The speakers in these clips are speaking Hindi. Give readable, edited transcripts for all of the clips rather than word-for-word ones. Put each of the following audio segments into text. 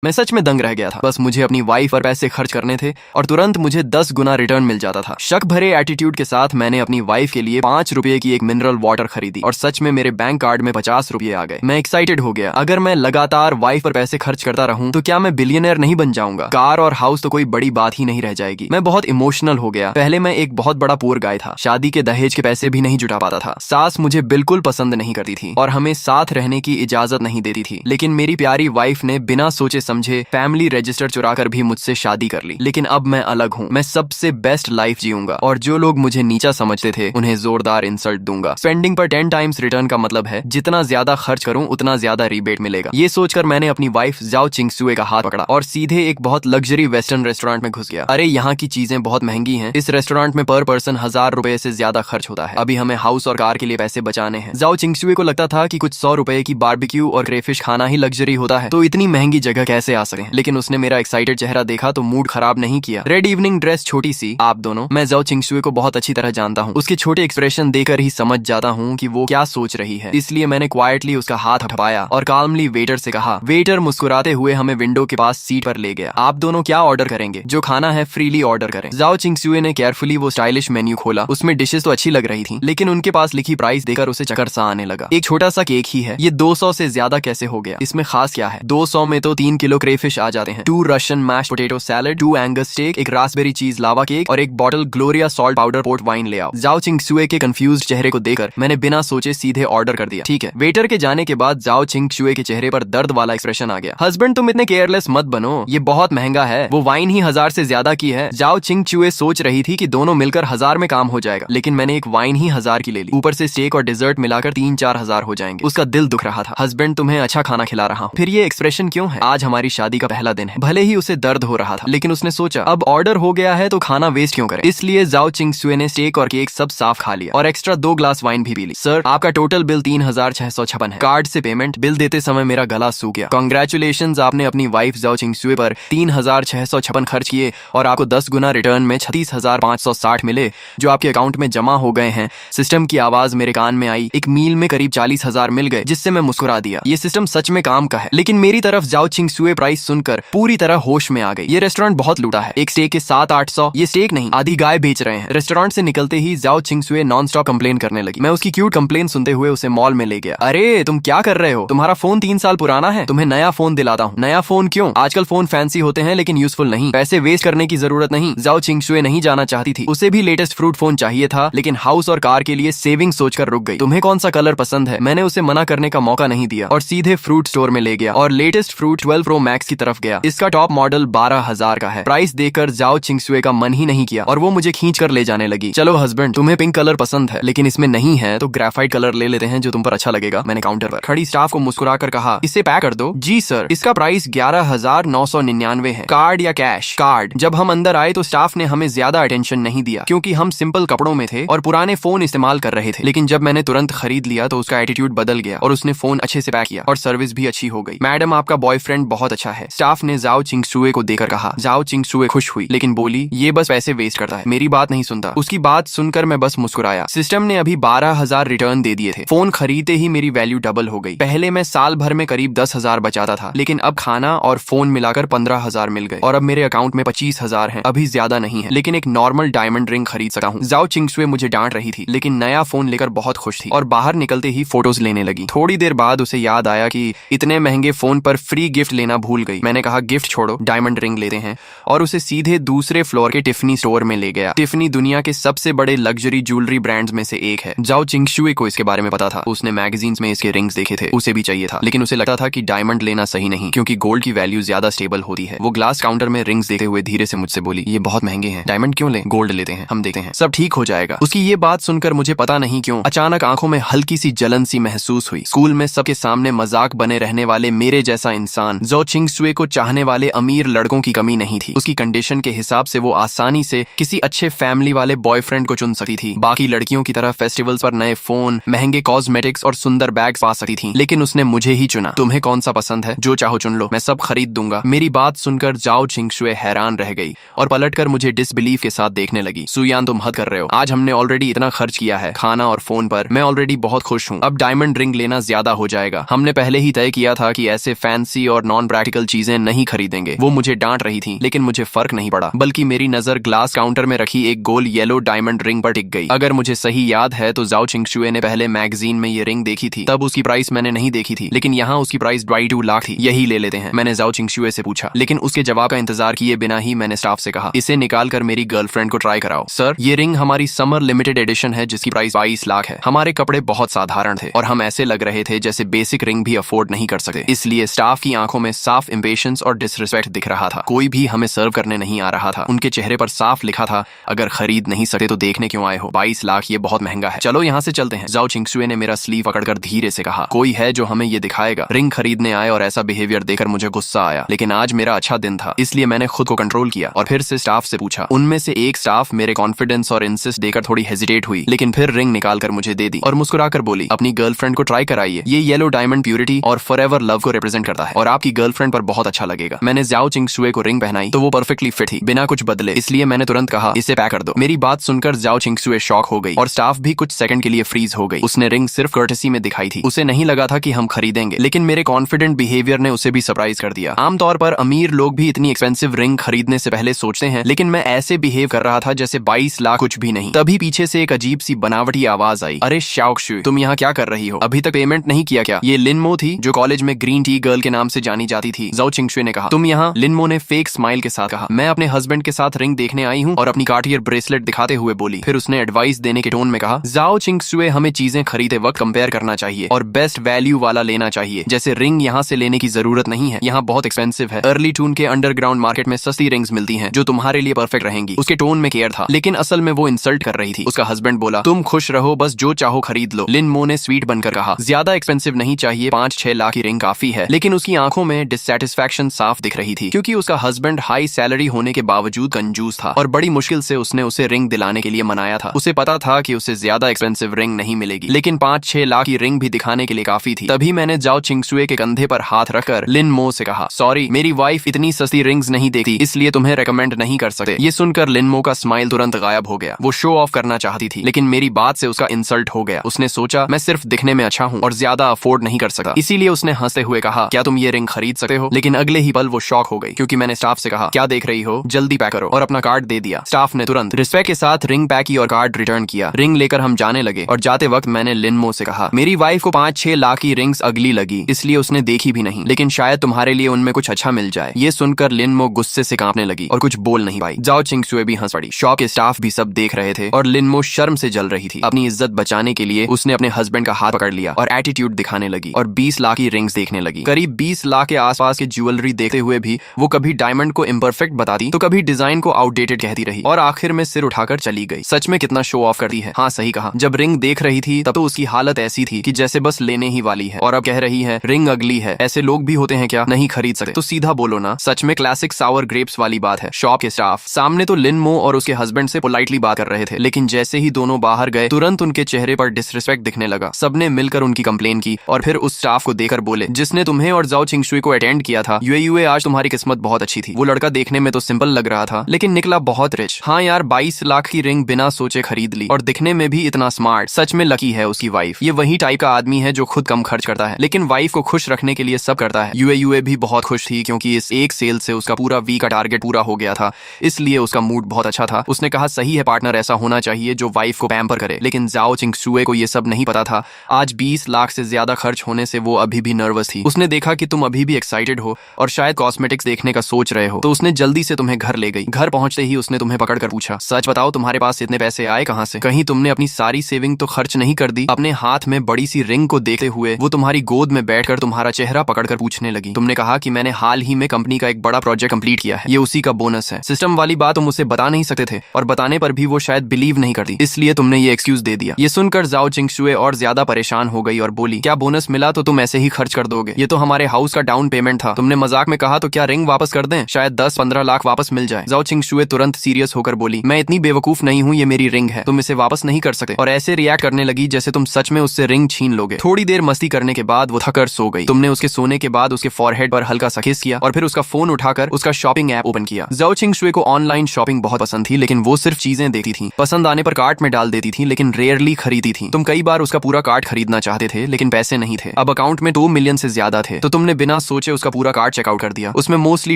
मैं सच में दंग रह गया था। बस मुझे अपनी वाइफ पर पैसे खर्च करने थे और तुरंत मुझे 10 गुना रिटर्न मिल जाता था। शक भरे एटीट्यूड के साथ मैंने अपनी वाइफ के लिए 5 रुपए की एक मिनरल वाटर खरीदी और सच में मेरे बैंक कार्ड में 50 रुपए आ गए। मैं एक्साइटेड हो गया। अगर मैं लगातार वाइफ पर पैसे खर्च करता रहूं तो क्या मैं बिलियनर नहीं बन जाऊंगा? कार और हाउस तो कोई बड़ी बात ही नहीं रह जाएगी। मैं बहुत इमोशनल हो गया। पहले मैं एक बहुत बड़ा पुअर गाय था। शादी के दहेज के पैसे भी नहीं जुटा पाता था। सास मुझे बिल्कुल पसंद नहीं करती थी और हमें साथ रहने की इजाजत नहीं देती थी। लेकिन मेरी प्यारी वाइफ ने बिना सोचे समझे फैमिली रजिस्टर चुराकर भी मुझसे शादी कर ली। लेकिन अब मैं अलग हूँ। मैं सबसे बेस्ट लाइफ जीऊंगा और जो लोग मुझे नीचा समझते थे उन्हें जोरदार इंसल्ट दूंगा। स्पेंडिंग पर 10 टाइम्स रिटर्न का मतलब है जितना ज्यादा खर्च करूं उतना ज्यादा रिबेट मिलेगा। ये सोचकर मैंने अपनी वाइफ जाओ चिंगसुए का हाथ पकड़ा और सीधे एक बहुत लग्जरी वेस्टर्न रेस्टोरेंट में घुस गया। अरे यहाँ की चीजें बहुत महंगी हैं। इस रेस्टोरेंट में पर पर्सन 1000 रुपए से ज्यादा खर्च होता है। अभी हमें हाउस और कार के लिए पैसे बचाने हैं। जाओ चिंगसुए को लगता था कि कुछ 100 रुपए की बारबेक्यू और क्रेफिश खाना ही लग्जरी होता है, तो इतनी महंगी जगह कैसे आ सके। लेकिन उसने मेरा एक्साइटेड चेहरा देखा तो मूड खराब नहीं किया। रेड इवनिंग ड्रेस छोटी सी, आप दोनों। मैं जाओ चिंगसुए को बहुत अच्छी तरह जानता हूँ। उसके छोटे एक्सप्रेशन देकर ही समझ जाता हूँ कि वो क्या सोच रही है। इसलिए मैंने क्वाइटली उसका हाथ हटाया और काल्मली वेटर से कहा। वेटर मुस्कुराते हुए हमें विंडो के पास सीट पर ले गया। आप दोनों क्या ऑर्डर करेंगे? जो खाना है फ्रीली ऑर्डर करें। जाओ चिंगसुए ने केयरफुली वो स्टाइलिश मेन्यू खोला। उसमें डिशेस तो अच्छी लग रही थी, लेकिन उनके पास लिखी प्राइस देकर उसे चक्कर सा आने लगा। एक छोटा सा केक ही है, ये 200 से ज्यादा कैसे हो गया? इसमें खास क्या है? 200 में तो 3 किलो क्रेफिश आ जाते हैं, 2 Russian mash potato salad, 2 Angus steak, एक रास्पबेरी चीज लावा केक और एक bottle Gloria salt powder port wine ले आओ। जाओ चिंगसुए के कंफ्यूज्ड चेहरे को देखकर मैंने बिना सोचे सीधे ऑर्डर कर दिया। ठीक है। वेटर के जाने के बाद जाओ चिंगसुए के चेहरे पर दर्द वाला एक्सप्रेशन आ गया। हस्बैंड तुम इतने केयरलेस मत बनो, ये बहुत महंगा है। वो वाइन ही 1000 से ज्यादा की है। जाओ चिंगसुए सोच रही थी कि दोनों मिलकर 1000 में काम हो जाएगा, लेकिन मैंने एक वाइन ही 1000 की ले ली। ऊपर से स्टेक और डिजर्ट मिलाकर 3-4 हजार हो जाएंगे। उसका दिल दुख रहा था। हस्बैंड तुम्हें अच्छा खाना खिला रहा हूँ, फिर ये एक्सप्रेशन क्यों है? आज हमारी शादी का पहला दिन है। भले ही उसे दर्द हो रहा था, लेकिन उसने सोचा अब ऑर्डर हो गया है तो खाना वेस्ट क्यों करें। इसलिए जाओ चिंगसुए ने स्टेक और केक सब साफ खा लिया और एक्स्ट्रा 2 ग्लास वाइन भी पी ली। सर आपका टोटल बिल 3656 है। कार्ड से पेमेंट। बिल देते समय मेरा गला सूख गया। कांग्रेचुलेशंस, आपने अपनी वाइफ जाओ चिंगसुए पर 3656 खर्च किए और आपको 10 गुना रिटर्न में 36,560 मिले जो आपके अकाउंट में जमा हो गए हैं। सिस्टम की आवाज मेरे कान में आई। एक मील में करीब 40,000 मिल गए, जिससे मैं मुस्कुरा दिया। ये सिस्टम सच में काम का है। लेकिन मेरी तरफ जाओ चिंगसुए प्राइस सुनकर पूरी तरह होश में आ गई। ये रेस्टोरेंट बहुत लूटा है। एक स्टेक के 700-800। ये स्टेक नहीं, आधी गाय बेच रहे हैं। रेस्टोरेंट से निकलते ही जाओ चिंगसुए नॉन स्टॉप कंप्लेन करने लगी। मैं उसकी क्यूट कंप्लेन सुनते हुए उसे मॉल में ले गया। अरे तुम क्या कर रहे हो? तुम्हारा फोन 3 साल पुराना है, तुम्हें नया फोन दिलाता हूँ। नया फोन क्यों? आजकल फोन फैंसी होते हैं लेकिन यूजफुल नहीं। पैसे वेस्ट करने की जरूरत नहीं। जाओ चिंगसुए नहीं जाना चाहती थी। उसे भी लेटेस्ट फ्रूट फोन चाहिए था, लेकिन हाउस और कार के लिए सेविंग सोचकर रुक गई। तुम्हें कौन सा कलर पसंद है? मैंने उसे मना करने का मौका नहीं दिया और सीधे फ्रूट स्टोर में ले गया और लेटेस्ट फ्रूट 12 प्रो मैक्स की तरफ गया। इसका टॉप मॉडल 12,000 का है। प्राइस देखकर जाओ चिंगसुए का मन ही नहीं किया और वो मुझे खींच कर ले जाने लगी। चलो हस्बैंड, तुम्हें पिंक कलर पसंद है लेकिन इसमें नहीं है तो ग्रेफाइट कलर ले लेते हैं जो तुम पर अच्छा लगेगा। मैंने काउंटर पर खड़ी स्टाफ को मुस्कुरा कर कहा, इसे पैक कर दो। जी सर। इसका प्राइस 11,999 है। कार्ड या कैश? कार्ड। जब हम अंदर आए तो स्टाफ ने हमें ज्यादा अटेंशन नहीं दिया क्योंकि हम सिंपल कपड़ों में थे और पुराने फोन इस्तेमाल कर रहे थे। लेकिन जब मैंने तुरंत खरीद लिया तो उसका एटीट्यूड बदल गया और उसने फोन अच्छे से पैक किया और सर्विस भी अच्छी हो गई। मैडम आपका बॉयफ्रेंड बहुत अच्छा है, स्टाफ ने जाओ चिंगसुए को देकर कहा। जाओ चिंगसुए खुश हुई लेकिन बोली, ये बस पैसे वेस्ट करता है, मेरी बात नहीं सुनता। उसकी बात सुनकर मैं बस मुस्कुराया। सिस्टम ने अभी 12,000 रिटर्न दे दिए थे। फोन खरीदते ही मेरी वैल्यू डबल हो गई। पहले मैं साल भर में करीब 10,000 बचाता था, लेकिन अब खाना और फोन मिलाकर 15,000 मिल गए और अब मेरे अकाउंट में 25,000 है। अभी ज्यादा नहीं है, लेकिन एक नॉर्मल डायमंड रिंग खरीद सकता हूँ। जाओ चिंगसुए मुझे डांट रही थी लेकिन नया फोन लेकर बहुत खुश थी और बाहर निकलते ही फोटोज लेने लगी। थोड़ी देर बाद उसे याद आया कि इतने महंगे फोन पर फ्री गिफ्ट लेना भूल गई। मैंने कहा गिफ्ट छोड़ो, डायमंड रिंग लेते हैं और उसे सीधे दूसरे फ्लोर के टिफनी स्टोर में ले गया। टिफनी दुनिया के सबसे बड़े लग्जरी ज्वेलरी ब्रांड्स में से एक है। जाओ चिंगसुए को इसके बारे में पता था। उसने मैगजीन्स में इसके रिंग्स देखे थे, उसे भी चाहिए था, लेकिन उसे लगता था कि डायमंड लेना सही नहीं क्योंकि गोल्ड की वैल्यू ज्यादा स्टेबल होती है। वो ग्लास काउंटर में रिंग्स देखते हुए धीरे से मुझसे बोली, ये बहुत महंगे हैं, डायमंड क्यों ले? गोल्ड लेते हैं, हम देखते हैं, सब ठीक हो जाएगा। उसकी ये बात सुनकर मुझे पता नहीं क्यों अचानक आंखों में हल्की सी जलन सी महसूस हुई। स्कूल में सबके सामने मजाक बने रहने वाले मेरे जैसा इंसान जाओ चिंगसुए को चाहने वाले अमीर लड़कों की कमी नहीं थी। उसकी कंडीशन के हिसाब से वो आसानी से किसी अच्छे फैमिली वाले बॉयफ्रेंड को चुन सकती थी। बाकी लड़कियों की तरह फेस्टिवल्स पर नए फोन, महंगे कॉस्मेटिक्स और सुंदर बैग्स पा सकती थी, लेकिन उसने मुझे ही चुना। तुम्हें कौन सा पसंद है? जो चाहो चुन लो, मैं सब खरीद दूंगा। मेरी बात सुनकर जाओ चिंगसुए हैरान रह गई और पलटकर मुझे डिसबिलीफ के साथ देखने लगी। सुयान तुम हद कर रहे हो, आज हमने ऑलरेडी इतना खर्च किया है खाना और फोन पर, मैं ऑलरेडी बहुत खुश हूँ। अब डायमंड रिंग लेना ज्यादा हो जाएगा। हमने पहले ही तय किया था कि ऐसे फैंसी और नॉन अनप्रैक्टिकल चीजें नहीं खरीदेंगे। वो मुझे डांट रही थी, लेकिन मुझे फर्क नहीं पड़ा, बल्कि मेरी नजर ग्लास काउंटर में रखी एक गोल येलो डायमंड रिंग पर टिक गई। अगर मुझे सही याद है तो जाओ चिंगशुए ने पहले मैगजीन में ये रिंग देखी थी, तब उसकी प्राइस मैंने नहीं देखी थी, लेकिन यहाँ उसकी प्राइस 22 लाख थी। यही ले लेते हैं, मैंने जाओ चिंगशुए से पूछा, लेकिन उसके जवाब का इंतजार किए बिना ही मैंने स्टाफ से कहा, इसे निकाल कर मेरी गर्लफ्रेंड को ट्राई कराओ। सर, ये रिंग हमारी समर लिमिटेड एडिशन है जिसकी प्राइस 22 लाख है। हमारे कपड़े बहुत साधारण थे और हम ऐसे लग रहे थे जैसे बेसिक रिंग भी अफोर्ड नहीं कर सकते। इसलिए स्टाफ की आंखों में साफ इम्पेशंस और डिसरिस्पेक्ट दिख रहा था। कोई भी हमें सर्व करने नहीं आ रहा था। उनके चेहरे पर साफ लिखा था, अगर खरीद नहीं सकते तो देखने क्यों आए हो, 22 लाख ये बहुत महंगा है, चलो यहाँ से चलते हैं। जाओ चिंगशुए ने मेरा स्लीव पकड़कर धीरे से कहा, कोई है जो हमें ये दिखाएगा। रिंग खरीदने आए और ऐसा बिहेवियर देखकर मुझे गुस्सा आया, लेकिन आज मेरा अच्छा दिन था, इसलिए मैंने खुद को कंट्रोल किया और फिर से स्टाफ से पूछा। उनमें से एक स्टाफ मेरे कॉन्फिडेंस और इंसिस्ट देकर थोड़ी हेजिटेट हुई, लेकिन फिर रिंग निकाल कर मुझे दे दी और मुस्कुराकर बोली, अपनी गर्लफ्रेंड को ट्राई कराइए, ये येलो डायमंड प्योरिटी और फॉरएवर लव को रिप्रेजेंट करता है और आपकी गर्लफ्रेंड पर बहुत अच्छा लगेगा। मैंने जाओ चिंगशुए को रिंग पहनाई तो वो परफेक्टली फिट थी, बिना कुछ बदले, इसलिए मैंने तुरंत कहा, इसे पैक कर दो। मेरी बात सुनकर जाओ चिंगशुए शॉक हो गई और स्टाफ भी कुछ सेकंड के लिए फ्रीज हो गई। उसने रिंग सिर्फ कर्टेसी में दिखाई थी, उसे नहीं लगा था कि हम खरीदेंगे, लेकिन मेरे कॉन्फिडेंट बिहेवियर ने उसे भी सरप्राइज कर दिया। आमतौर पर अमीर लोग भी इतनी एक्सपेंसिव रिंग खरीदने से पहले सोचते हैं, लेकिन मैं ऐसे बिहेव कर रहा था जैसे 22 लाख कुछ भी नहीं। तभी पीछे से एक अजीब सी बनावटी आवाज आई, अरे शाओक्शु, तुम यहाँ क्या कर रही हो, अभी तक पेमेंट नहीं किया क्या? ये लिनमो थी जो कॉलेज में ग्रीन टी गर्ल के नाम से जानी जाती थी। जाओ चिंगशुए ने कहा, तुम यहाँ? लिनमो ने फेक स्माइल के साथ कहा, मैं अपने हस्बैंड के साथ रिंग देखने आई हूँ, और अपनी कार्टियर ब्रेसलेट दिखाते हुए बोली। फिर उसने एडवाइस देने के टोन में कहा, जाओ चिंगशुए, हमें चीजें खरीदे वक्त कंपेयर करना चाहिए और बेस्ट वैल्यू वाला लेना चाहिए। जैसे रिंग यहाँ से लेने की जरूरत नहीं है, यहाँ बहुत एक्सपेंसिव है। अर्ली टून के अंडरग्राउंड मार्केट में सस्ती रिंग्स मिलती हैं जो तुम्हारे लिए परफेक्ट रहेंगी। उसके टोन में केयर था, लेकिन असल में वो इंसल्ट कर रही थी। उसका हस्बैंड बोला, तुम खुश रहो, बस जो चाहो खरीद लो। लिनमो ने स्वीट बनकर कहा, ज्यादा एक्सपेंसिव नहीं चाहिए, 5-6 लाख की रिंग काफी है। लेकिन उसकी आंखों में डिससैटिस्फैक्शन साफ दिख रही थी, क्योंकि उसका हस्बैंड हाई सैलरी होने के बावजूद कंजूस था और बड़ी मुश्किल से उसने उसे रिंग दिलाने के लिए मनाया था। उसे पता था कि उसे ज्यादा एक्सपेंसिव रिंग नहीं मिलेगी, लेकिन 5-6 लाख की रिंग भी दिखाने के लिए काफी थी। तभी मैंने जाओ चिंगशुए के कंधे पर हाथ रखकर लिनमो से कहा, सॉरी, मेरी वाइफ इतनी सस्ती रिंग्स नहीं देखती, इसलिए तुम्हें रेकमेंड नहीं कर सकते। ये सुनकर लिनमो का स्माइल तुरंत गायब हो गया। वो शो ऑफ करना चाहती थी, लेकिन मेरी बात से उसका इंसल्ट हो गया। उसने सोचा मैं सिर्फ दिखने में अच्छा हूँ और ज्यादा अफोर्ड नहीं कर सकता, इसीलिए उसने हंसते हुए कहा, क्या तुम ये रिंग खरीद सकते हो? लेकिन अगले ही पल वो शॉक हो गई, क्योंकि मैंने स्टाफ से कहा, क्या देख रही हो, जल्दी पैक करो, और अपना कार्ड दे दिया। स्टाफ ने तुरंत रिस्पेक्ट के साथ रिंग पैक की और कार्ड रिटर्न किया। रिंग लेकर हम जाने लगे और जाते वक्त मैंने लिनमो से कहा, मेरी वाइफ को 5-6 लाख की रिंग्स अगली लगी, इसलिए उसने देखी भी नहीं, लेकिन शायद तुम्हारे लिए उनमें कुछ अच्छा मिल जाए। ये सुनकर लिनमो गुस्से से कांपने लगी और कुछ बोल नहीं पाई। जाओ चिंगशुए भी हंस पड़ी। शॉप के स्टाफ भी सब देख रहे थे और लिनमो शर्म से जल रही थी। अपनी इज्जत बचाने के लिए उसने अपने हस्बैंड का हाथ पकड़ लिया और एटीट्यूड दिखाने लगी और 20 लाख की रिंग्स देखने लगी। करीब 20 लाख के आसपास की ज्वेलरी देखते हुए भी वो कभी डायमंड को इम्परफेक्ट बताती तो कभी डिजाइन को आउटडेटेड कहती रही और आखिर में सिर उठाकर चली गई। सच में कितना शो ऑफ करती है। हाँ, सही कहा। जब रिंग देख रही थी तब तो उसकी हालत ऐसी थी कि जैसे बस लेने ही वाली है, और अब कह रही है रिंग अगली है। ऐसे लोग भी होते हैं क्या, नहीं खरीद सकते तो सीधा बोलो ना। सच में क्लासिक सावर ग्रेप्स वाली बात है। शॉप के स्टाफ सामने तो लिनमो और उसके हस्बैंड से पोलाइटली बात कर रहे थे, लेकिन जैसे ही दोनों बाहर गए तुरंत उनके चेहरे पर डिसरिस्पेक्ट दिखने लगा। सबने मिलकर उनकी कंप्लेन की और फिर उस स्टाफ को देकर बोले, जिसने तुम्हें और जाओ चिंगशुए को अटेंड किया था, यूए आज तुम्हारी किस्मत बहुत अच्छी थी। वो लड़का देखने में तो सिंपल लग रहा था, लेकिन निकला बहुत रिच। हाँ यार, 22 लाख की रिंग बिना सोचे खरीद ली और दिखने में भी इतना स्मार्ट। सच में लकी है उसकी वाइफ। ये वही टाइप का आदमी है जो खुद कम खर्च करता है, लेकिन वाइफ को खुश रखने के लिए सब करता है। यूए भी बहुत खुश थी, क्योंकि इस एक सेल से उसका पूरा वीक का टारगेट पूरा हो गया था, इसलिए उसका मूड बहुत अच्छा था। उसने कहा, सही है पार्टनर, ऐसा होना चाहिए जो वाइफ को पैम्पर करे। लेकिन जाओ चिंगशुए को ये सब नहीं पता था। आज 20 लाख से ज्यादा खर्च होने से वो अभी भी नर्वस थी। उसने देखा कि तुम अभी भी एक्साइटेड हो और शायद कॉस्मेटिक्स देखने का सोच रहे हो, तो उसने जल्दी से तुम्हें घर ले गई। घर पहुंचते ही उसने तुम्हें पकड़कर पूछा, सच बताओ तुम्हारे पास इतने पैसे आए कहां से? कहीं तुमने अपनी सारी सेविंग तो खर्च नहीं कर दी? अपने हाथ में बड़ी सी रिंग को देखते हुए वो तुम्हारी गोद में बैठकर तुम्हारा चेहरा पकड़कर पूछने लगी। तुमने कहा कि मैंने हाल ही में कंपनी का एक बड़ा प्रोजेक्ट कंप्लीट किया है, ये उसी का बोनस है। सिस्टम वाली बात तुम उसे बता नहीं सकते थे और बताने पर भी वो शायद बिलीव नहीं करती, इसलिए तुमने ये एक्सक्यूज दे दिया। ये सुनकर जाओ चिंगशुए और ज्यादा परेशान हो गई और बोली, क्या बोनस मिला तो तुम ऐसे ही खर्च कर दोगे? ये तो हमारे हाउस का डाउन पेमेंट था। तुमने मजाक में कहा तो क्या रिंग वापस कर दें? शायद 10-15 लाख वापस मिल जाए। जाओ चिंगशुए तुरंत सीरियस होकर बोली, मैं इतनी बेवकूफ नहीं हूँ, ये मेरी रिंग है, तुम इसे वापस नहीं कर सकते। और ऐसे रिएक्ट करने लगी जैसे तुम सच में उससे रिंग छीन लोगे। थोड़ी देर मस्ती करने के बाद वो थकर सो गई। तुमने उसके सोने के बाद उसके फॉरहेड पर हल्का सा किस किया और फिर उसका फोन उठाकर उसका शॉपिंग ऐप ओपन किया। जाओ चिंगशुए को ऑनलाइन शॉपिंग बहुत पसंद थी, लेकिन वो सिर्फ चीजें देखती थी, पसंद आने पर कार्ट में डाल देती थी, लेकिन रेयरली खरीदी थी। तुम कई बार उसका पूरा कार्ट खरीदना चाहते थे, लेकिन पैसे नहीं थे। अब अकाउंट में 2 मिलियन से ज्यादा थे, तो तुमने बिना सोचे सोचे उसका पूरा कार्ड चेकआउट कर दिया। उसमें मोस्टली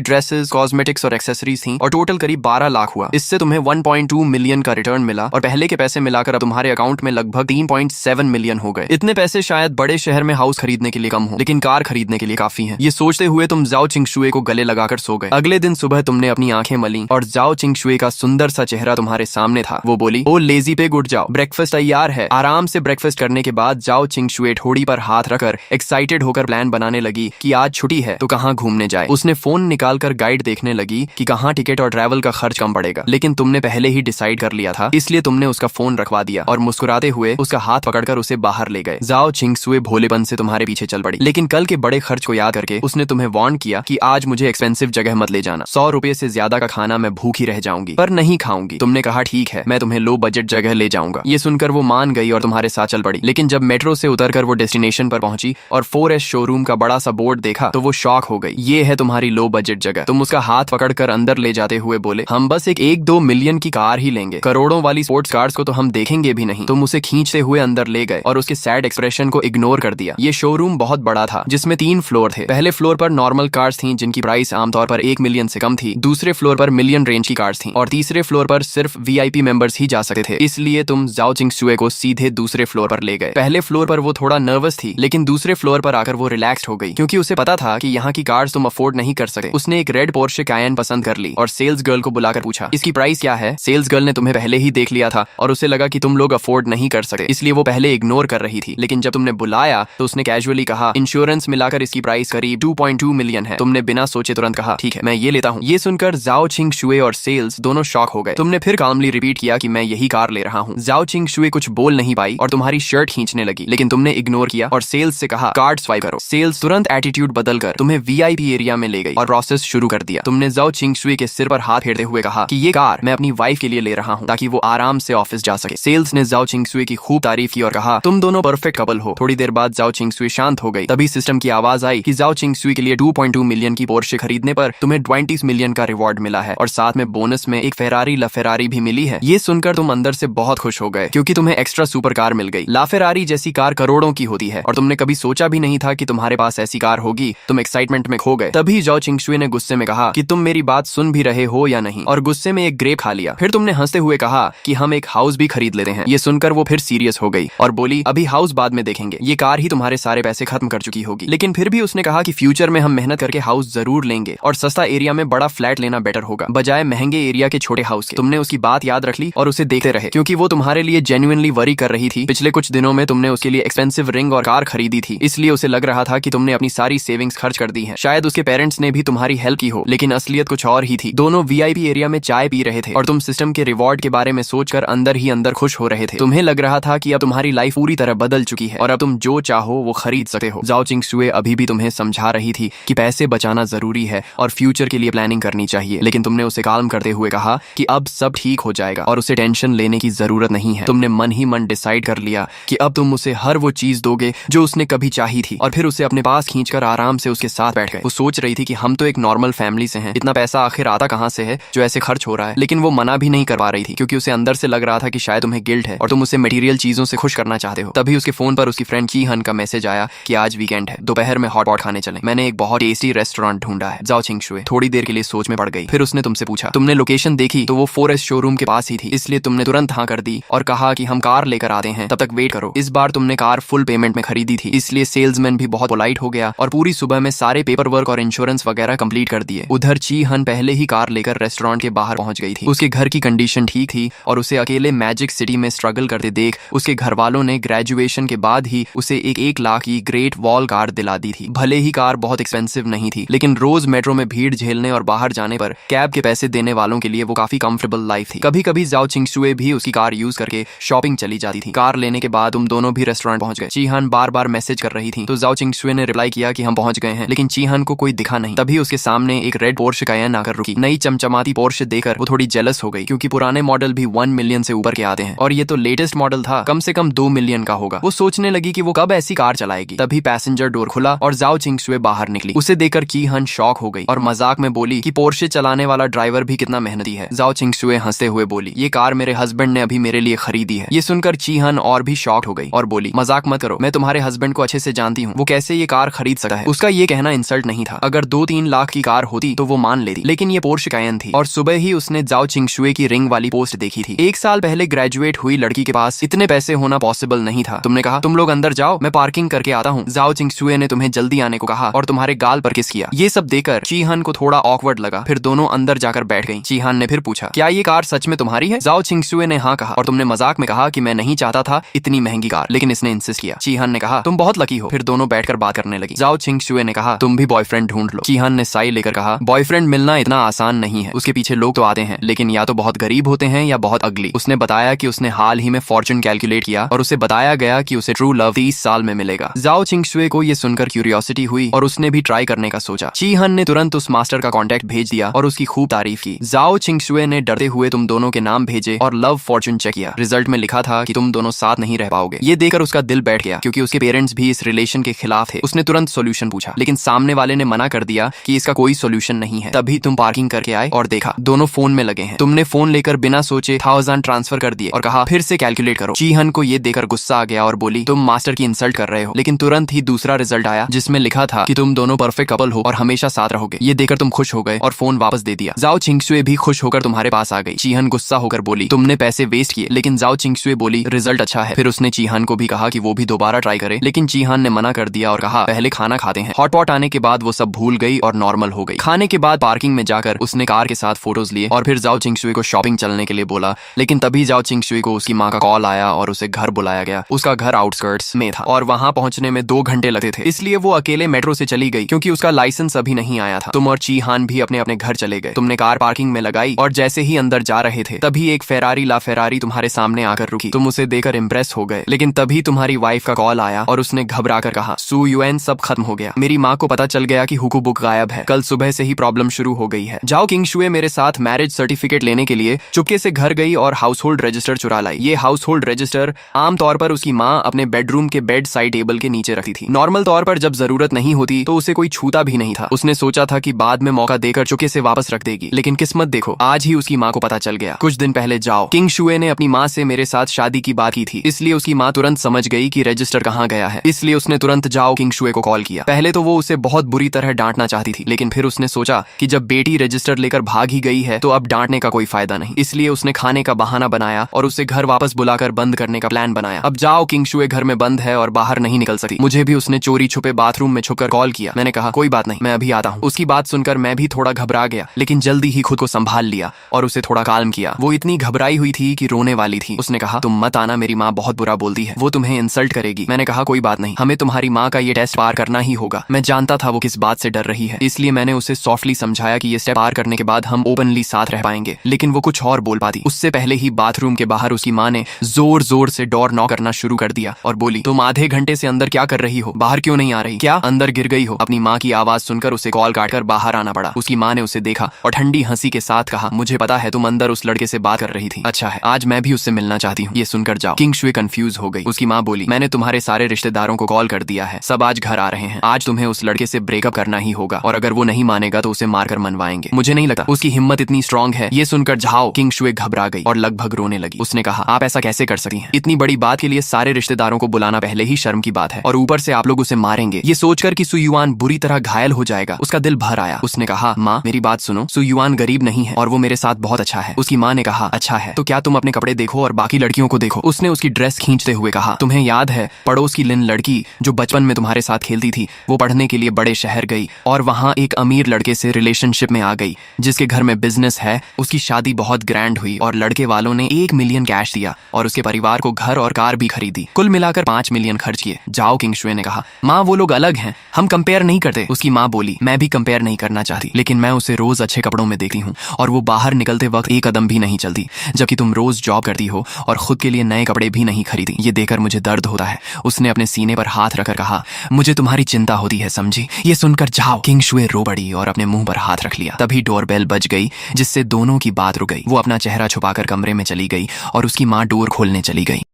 ड्रेसेस, कॉस्मेटिक्स और एक्सेसरीज थी और टोटल करीब 12 लाख हुआ। इससे तुम्हें 1.2 मिलियन का रिटर्न मिला और पहले के पैसे मिलाकर अब तुम्हारे अकाउंट में लगभग 3.7 मिलियन हो गए। इतने पैसे शायद बड़े शहर में हाउस खरीदने के लिए कम हो, लेकिन कार खरीदने के लिए काफी है। ये सोचते हुए तुम जाओ चिंगशुए को गले लगाकर सो गए। अगले दिन सुबह तुमने अपनी आंखें मली और जाओ चिंगशुए का सुंदर सा चेहरा तुम्हारे सामने था। वो बोली, ओ लेजी पे उठ जाओ, ब्रेकफास्ट तैयार है। आराम से ब्रेकफास्ट करने के बाद जाओ चिंगशुए ठोड़ी पर हाथ रखकर एक्साइटेड होकर प्लान बनाने लगी कि आज छुट्टी है तो कहाँ घूमने जाए। उसने फोन निकालकर गाइड देखने लगी कि कहाँ टिकट और ट्रैवल का खर्च कम पड़ेगा, लेकिन तुमने पहले ही डिसाइड कर लिया था, इसलिए तुमने उसका फोन रखवा दिया और मुस्कुराते हुए उसका हाथ पकड़कर उसे बाहर ले गए। जाओ चिंगशुए भोलेपन से तुम्हारे पीछे चल पड़ी, लेकिन कल के बड़े खर्च को याद करके उसने तुम्हें वार्न किया कि आज मुझे एक्सपेंसिव जगह मत ले जाना, 100 रुपए से ज्यादा का खाना मैं भूखी रह जाऊंगी, पर नहीं खाऊंगी। तुमने कहा ठीक है, मैं तुम्हें लो बजट जगह ले जाऊंगा। ये सुनकर वो मान गई और तुम्हारे साथ चल पड़ी। लेकिन जब मेट्रो से उतरकर वो डेस्टिनेशन पर पहुंची और 4S शोरूम का बड़ा सा बोर्ड देखा तो वो शॉक हो गई। ये है तुम्हारी लो बजट जगह। तुम उसका हाथ पकड़कर अंदर ले जाते हुए बोले, हम बस एक 1-2 मिलियन की कार ही लेंगे, करोड़ों वाली स्पोर्ट्स कार्स को तो हम देखेंगे भी नहीं। तुम उसे खींचते हुए अंदर ले गए और उसके सैड एक्सप्रेशन को इग्नोर कर दिया। ये शोरूम बहुत बड़ा था जिसमें 3 फ्लोर थे। पहले फ्लोर पर नॉर्मल कार्स थी जिनकी प्राइस आमतौर पर 1 मिलियन से कम थी, दूसरे फ्लोर पर मिलियन रेंज की कार्स थी और तीसरे फ्लोर पर सिर्फ VIP मेंबर्स ही जा सकते थे। इसलिए तुम जाओ चिंगशुए को सीधे दूसरे फ्लोर पर ले गए। पहले फ्लोर पर वो थोड़ा नर्वस थी, लेकिन दूसरे फ्लोर पर आकर वो रिलैक्स्ड हो गई क्योंकि उसे पता था कि यहाँ की कार्स तुम अफोर्ड नहीं कर सकते। उसने एक रेड पोर्शे कायन पसंद कर ली और सेल्स गर्ल को बुलाकर पूछा, इसकी प्राइस क्या है। सेल्स गर्ल ने तुम्हें पहले ही देख लिया था और उसे लगा कि तुम लोग अफोर्ड नहीं कर सकते, इसलिए वो पहले इग्नोर कर रही थी। लेकिन जब तुमने बुलाया तो उसने कैजुअली कहा, इंश्योरेंस मिलाकर इसकी प्राइस करीब 2.2 मिलियन है। तुमने बिना सोचे तुरंत कहा, ठीक है मैं ये लेता हूँ। ये सुनकर जाओ चिंगशुए और सेल्स दोनों शॉक हो गए। तुमने फिर कामली रिपीट किया कि मैं यही कार ले रहा हूँ। जाओ चिंगशुए कुछ बोल नहीं पाई और तुम्हारी शर्ट खींचने लगी, लेकिन तुमने इग्नोर किया और सेल्स से कहा, कार्ड स्वाइप करो। सेल्स तुरंत एटीट्यूड बदलकर तुम्हें VIP एरिया में ले गई और प्रोसेस शुरू कर दिया। तुमने जाओ चिंगशुए के सिर पर हाथ फेरते हुए कहा कि ये कार मैं अपनी वाइफ के लिए ले रहा हूँ ताकि वो आराम से ऑफिस जा सके। सेल्स ने जाओ चिंगशुए की खूब तारीफ की और कहा, तुम दोनों परफेक्ट कपल हो। थोड़ी देर बाद जाओ चिंगशुए शांत हो गई। तभी सिस्टम की आवाज आई कि जाओ चिंगशुए के लिए 2.2 मिलियन की पोर्शे खरीदने पर तुम्हें 20 मिलियन का रिवॉर्ड मिला है और साथ में बोनस में एक फेरारी लाफेरारी भी मिली है। ये सुनकर तुम अंदर से बहुत खुश हो गए क्योंकि तुम्हें एक्स्ट्रा सुपर कार मिल गई। लाफेरारी जैसी कार करोड़ों की होती है और तुमने कभी सोचा भी नहीं था कि तुम्हारे पास ऐसी कार होगी। तुम एक्साइटमेंट में खो गए। तभी जाओ चिंगशुए ने गुस्से में कहा कि तुम मेरी बात सुन भी रहे हो या नहीं, और गुस्से में एक ग्रेप खा लिया। फिर तुमने हंसते हुए कहा कि हम एक हाउस भी खरीद लेते हैं। ये सुनकर वो फिर सीरियस हो गई और बोली, अभी हाउस बाद में देखेंगे, ये कार ही तुम्हारे सारे पैसे खत्म कर चुकी होगी। लेकिन फिर भी उसने कहा कि फ्यूचर में हम मेहनत करके हाउस जरूर लेंगे और सस्ता एरिया में बड़ा फ्लैट लेना बेटर होगा बजाय महंगे एरिया के छोटे हाउस के। तुमने उसकी बात याद रख ली और उसे देखते रहे क्योंकि वो तुम्हारे लिए जेन्युइनली वरी कर रही थी। पिछले कुछ दिनों में तुमने उसके लिए एक्सपेंसिव रिंग और कार खरीदी थी, इसलिए उसे लग रहा था कि तुमने अपनी सारी सेविंग्स खर्च कर दी हैं। शायद उसके पेरेंट्स ने भी तुम्हारी हेल्प की हो, लेकिन असलियत कुछ और ही थी। दोनों VIP एरिया में चाय पी रहे थे और तुम सिस्टम के रिवॉर्ड के बारे में सोचकर अंदर ही अंदर खुश हो रहे थे। तुम्हें लग रहा था कि अब तुम्हारी लाइफ पूरी तरह बदल चुकी है और अब तुम जो चाहो वो खरीद सकते हो। जाओ चिंगशुए अभी भी तुम्हें समझा रही थी कि पैसे बचाना जरूरी है और फ्यूचर के लिए प्लानिंग करनी चाहिए, लेकिन तुमने उसे काल्म करते हुए कहा कि अब सब ठीक हो जाएगा और उसे टेंशन लेने की जरूरत नहीं है। तुमने मन ही मन डिसाइड कर लिया कि अब तुम उसे हर वो चीज दोगे जो उसने कभी चाही थी और फिर उसे अपने पास खींचकर आराम से उसके साथ बैठ गए। वो सोच रही थी कि हम तो एक नॉर्मल फैमिली से हैं, इतना पैसा आखिर आता कहाँ से है जो ऐसे खर्च हो रहा है। लेकिन वो मना भी नहीं कर पा रही थी क्योंकि उसे अंदर से लग रहा था कि शायद तुम्हें गिल्ट है और तुम उसे मटेरियल चीजों से खुश करना चाहते हो। तभी उसके फोन पर उसकी फ्रेंड की हन का मैसेज आया कि आज वीकेंड है, दोपहर में हॉट पॉट खाने चलें। मैंने एक बहुत टेस्टी रेस्टोरेंट ढूंढा है। जाओ चिंगशुए थोड़ी देर के लिए सोच में पड़ गई। फिर उसने तुमसे पूछा, तुमने लोकेशन देखी तो वो 4S शोरूम के पास ही थी, इसलिए तुमने तुरंत हाँ कर दी और कहा कि हम कार लेकर आते हैं, तब तक वेट करो। इस बार तुमने कार फुल पेमेंट में खरीदी थी, इसलिए सेल्समैन भी बहुत पोलाइट हो गया और पूरी सुबह में सारे पेपर वर्क और इंश्योरेंस वगैरह कंप्लीट कर दिए। उधर ची हन पहले ही कार लेकर रेस्टोरेंट के बाहर पहुंच गई थी। उसके घर की कंडीशन ठीक थी और उसे अकेले मैजिक सिटी में स्ट्रगल करते देख उसके घर वालों ने ग्रेजुएशन के बाद ही उसे एक 1 लाख की ग्रेट वॉल कार दिला दी थी। भले ही कार बहुत एक्सपेंसिव नहीं थी, लेकिन रोज मेट्रो में भीड़ झेलने और बाहर जाने पर कैब के पैसे देने वालों के लिए वो काफी कंफर्टेबल लाइफ थी। कभी कभी जाओ चिंगशुए भी उसकी कार यूज करके शॉपिंग चली जाती थी। कार लेने के बाद तुम दोनों भी रेस्टोरेंट पहुंच गए। चीहान बार बार मैसेज कर रही थी तो जाओ चिंगशुए ने रिप्लाई किया कि हम पहुंच गए हैं, लेकिन चीहान को कोई दिखा नहीं। तभी उसके सामने एक रेड पोर्शे कायन आकर रुकी। नई चमचमाती पोर्शे देखकर वो थोड़ी जेलस हो गई क्योंकि पुराने मॉडल भी 1 मिलियन से ऊपर के आते हैं और ये तो लेटेस्ट मॉडल था, कम से कम 2 मिलियन का होगा। वो सोचने लगी कि वो कब ऐसी कार चलाएगी। तभी पैसेंजर डोर खुला और जाओ चिंगशुए बाहर निकली। उसे देखकर की हन शॉक हो गई और मजाक में बोली कि पोर्शे चलाने वाला ड्राइवर भी कितना मेहनती है। जाओ चिंगशुए हंसते हुए बोली, ये कार मेरे हस्बैंड ने अभी मेरे लिए खरीदी है। ये सुनकर चीहन और भी शॉक हो गई और बोली, मजाक मत करो, मैं तुम्हारे हस्बैंड को अच्छे से जानती हूँ, वो कैसे ये कार खरीद सकता है। उसका ये कहना इंसल्ट नहीं था। अगर 2-3 लाख की कार होती तो वो मान लेती, लेकिन ये पोर्श कायन थी। और सुबह ही उसने जाओ चिंगशुए की रिंग वाली पोस्ट देखी थी। 1 साल पहले ग्रेजुएट हुई लड़की के पास इतने पैसे होना पॉसिबल नहीं था। तुमने कहा तुम लोग अंदर जाओ, मैं पार्किंग करके आता हूँ। जाओ चिंगशुए ने तुम्हें जल्दी आने को कहा और तुम्हारे गाल पर किस किया। ये सब देखकर चीहन को थोड़ा ऑकवर्ड लगा। फिर दोनों अंदर जाकर बैठ गई। चीहान ने फिर पूछा, क्या ये कार सच में तुम्हारी है? जाओ चिंगशुए ने हाँ कहा। और तुमने मजाक में कहा कि मैं नहीं चाहता था इतनी महंगी कार, लेकिन इसने इंसिस्ट किया। चीहान ने कहा तुम बहुत लकी हो। फिर दोनों बैठकर बात करने लगी। जाओ चिंगशुए ने कहा तुम भी बॉयफ्रेंड ढूंढ लो। चीहान ने साई लेकर कहा बॉयफ्रेंड मिलना इतना आसान नहीं है, उसके पीछे लोग तो आते हैं, लेकिन या तो बहुत गरीब होते हैं या बहुत अगली। उसने बताया कि उसने हाल ही में फॉर्चून कैलकुलेट किया और उसे बताया गया कि उसे ट्रू लव 30 साल में मिलेगा। जाओ चिंगशुए को ये सुनकर क्यूरियोसिटी हुई और उसने भी ट्राई करने का सोचा। चीहन ने तुरंत उस मास्टर का कॉन्टेक्ट भेज दिया और उसकी खूब तारीफ की। जाओ चिंगशुए ने डरते हुए तुम दोनों के नाम भेजे और लव फॉर्चून चेक किया। रिजल्ट में लिखा था कि तुम दोनों साथ नहीं रह पाओगे। ये देखकर उसका दिल बैठ गया, क्योंकि उसके पेरेंट्स भी इस रिलेशन के खिलाफ थे। उसने तुरंत सोल्यूशन पूछा, लेकिन सामने वाले ने मना कर दिया कि इसका कोई सोल्यूशन नहीं है। तभी तुम पार्किंग करके आए और देखा दोनों फोन में लगे हैं। तुमने फोन लेकर बिना सोचे 1000 ट्रांसफर कर दिए और कहा फिर से कैलकुलेट करो। चीहन को ये देखकर गुस्सा आ गया और बोली तुम मास्टर की इंसल्ट कर रहे हो। लेकिन तुरंत ही दूसरा रिजल्ट आया जिसमें लिखा था कि तुम दोनों परफेक्ट कपल हो और हमेशा साथ रहोगे। ये देखकर तुम खुश हो गए और फोन वापस दे दिया। जाओ चिंगशुए भी खुश होकर तुम्हारे पास आ गई। चीहन गुस्सा होकर बोली तुमने पैसे वेस्ट किए, लेकिन जाओ चिंगशुए बोली रिजल्ट अच्छा है। फिर उसने चीहान को भी कहा कि वो भी दोबारा ट्राई करे, लेकिन चीहान ने मना कर दिया और कहा पहले खाना खाते हैं। हॉटपॉट आने के बाद वो सब भूल गई और नॉर्मल हो गई। खाने के बाद पार्किंग में जाकर उसने कार के साथ फोटोज लिए और फिर जाओ चिंगशुए को शॉपिंग चलने के लिए बोला। लेकिन तभी जाओ चिंगशुए को उसकी माँ का कॉल आया और उसे घर बुलाया गया। उसका घर आउटस्कर्ट्स में था और वहां पहुंचने में 2 घंटे लगते थे, इसलिए वो अकेले मेट्रो से चली गई क्योंकि उसका लाइसेंस अभी नहीं आया था। तुम और चीहान भी अपने अपने घर चले गए। तुमने कार पार्किंग में लगाई और जैसे ही अंदर जा रहे थे तभी एक फेरारी ला फेरारी तुम्हारे सामने आकर रुकी। तुम उसे देखकर इम्प्रेस हो गए, लेकिन तभी तुम्हारी वाइफ का कॉल आया और उसने घबरा कर कहा सू यूएन सब खत्म हो गया। मेरी माँ को पता चल गया कि हुकू बुक गायब है। कल सुबह से ही प्रॉब्लम शुरू हो गई है। जाओ किंगशुए मेरे साथ मैरिज सर्टिफिकेट लेने के लिए चुपके से घर गई और हाउस होल्ड रजिस्टर चुरा लाई। ये हाउस होल्ड रजिस्टर आमतौर पर उसकी माँ अपने बेडरूम के बेड साइड टेबल के नीचे रखती थी। नॉर्मल तौर पर जब जरूरत नहीं होती तो उसे कोई छूता भी नहीं था। उसने सोचा था कि बाद में मौका देकर चुपके से वापस रख देगी, लेकिन किस्मत देखो आज ही उसकी माँ को पता चल गया। कुछ दिन पहले जाओ किंगशुए ने अपनी माँ से मेरे साथ शादी की बात की थी, इसलिए उसकी माँ तुरंत समझ गई कि रजिस्टर कहाँ गया है। इसलिए उसने तुरंत जाओ किंगशुए को कॉल किया। पहले तो वो उसे बहुत बुरी तरह डांटना चाहती थी, लेकिन फिर उसने सोचा कि जब बेटी रजिस्टर लेकर भाग ही गई है तो अब डांटने का कोई फायदा नहीं। इसलिए उसने खाने का बहाना बनाया और उसे घर वापस बुलाकर बंद करने का प्लान बनाया। अब जाओ किंगशुए घर में बंद है और बाहर नहीं निकल सकती। मुझे भी उसने चोरी छुपे बाथरूम में छुपकर कॉल किया। मैंने कहा कोई बात नहीं, मैं अभी आता हूँ। उसकी बात सुनकर मैं भी थोड़ा घबरा गया, लेकिन जल्दी ही खुद को संभाल लिया और उसे थोड़ा काल्म किया। वो इतनी घबराई हुई थी कि रोने वाली थी। उसने कहा तुम मत आना, मेरी माँ बहुत बुरा बोलती है, वो तुम्हें इंसल्ट करेगी। मैंने कहा कोई बात नहीं, हमें तुम्हारी माँ का ये टेस्ट पार करना ही होगा। मैं जानता था वो किस बात से डर रही है, इसलिए मैंने उसे सॉफ्टली समझाया कि ये स्टेप पार करने के बाद हम ओपनली साथ रह पाएंगे। लेकिन वो कुछ और बोल पाती उससे पहले ही बाथरूम के बाहर उसकी माँ ने जोर जोर से डोर नॉक करना शुरू कर दिया और बोली तुम आधे घंटे से अंदर क्या कर रही हो? बाहर क्यों नहीं आ रही? क्या अंदर गिर गई हो? अपनी माँ की आवाज सुनकर उसे कॉल काटकर बाहर आना पड़ा। उसकी माँ ने उसे देखा और ठंडी हंसी के साथ कहा मुझे पता है तुम अंदर उस लड़के से बात कर रही थी। अच्छा है, आज मैं भी उससे मिलना चाहती हूँ। ये सुनकर जाओ किंगशुए कंफ्यूज हो गई। उसकी माँ बोली मैंने तुम्हारे सारे रिश्तेदारों को कॉल कर दिया है, सब आज घर आ रहे हैं। आज तुम्हें उस लड़के से ब्रेकअप करना ही होगा और अगर वो नहीं मानेगा तो उसे मारकर मनवाएंगे। मुझे नहीं लगता उसकी हिम्मत इतनी स्ट्रांग है। ये सुनकर जाओ किंगशुए घबरा गई और लगभग रोने लगी। उसने कहा आप ऐसा कैसे कर सकती हैं? इतनी बड़ी बात के लिए सारे रिश्तेदारों को बुलाना पहले ही शर्म की बात है और ऊपर से आप लोग उसे मारेंगे। ये सोचकर कि सुयुआन बुरी तरह घायल हो जाएगा उसका दिल भर आया। उसने कहा माँ मेरी बात सुनो, सुयुआन गरीब नहीं है और वो मेरे साथ बहुत अच्छा है। उसकी माँ ने कहा अच्छा है तो क्या तुम अपने कपड़े देखो और बाकी लड़कियों को देखो। उसने उसकी ड्रेस खींचते हुए कहा तुम्हें याद है पड़ोस की लिन लड़की जो बचपन में तुम्हारे साथ खेलती थी, वो पढ़ने के लिए बड़े शहर गई और वहाँ एक अमीर लड़के से रिलेशनशिप में आ गई जिसके घर में बिजनेस है। उसकी शादी बहुत ग्रैंड हुई और लड़के वालों ने 1 मिलियन कैश दिया और उसके परिवार को घर और कार भी खरीदी। कुल मिलाकर 5 मिलियन खर्च किए। जाओ किंगशुए ने कहा माँ वो लोग अलग हैं, हम कंपेयर नहीं करते। उसकी माँ बोली मैं भी कंपेयर नहीं करना चाहती, लेकिन मैं उसे रोज अच्छे कपड़ों में देखती हूँ और वो बाहर निकलते वक्त एक कदम भी नहीं चलती, जबकि तुम रोज जॉब करती हो और खुद के लिए नए कपड़े भी नहीं खरीदी। ये देखकर मुझे दर्द होता है। उसने अपने सीने पर हाथ रखकर कहा मुझे तुम्हारी चिंता होती है, समझी? ये सुनकर जाओ किंगशुए रो पड़ी और अपने मुंह पर हाथ रख लिया। तभी डोरबेल बज गई जिससे दोनों की बात रुक गई। वो अपना चेहरा छुपाकर कमरे में चली गई और उसकी माँ डोर खोलने चली गई।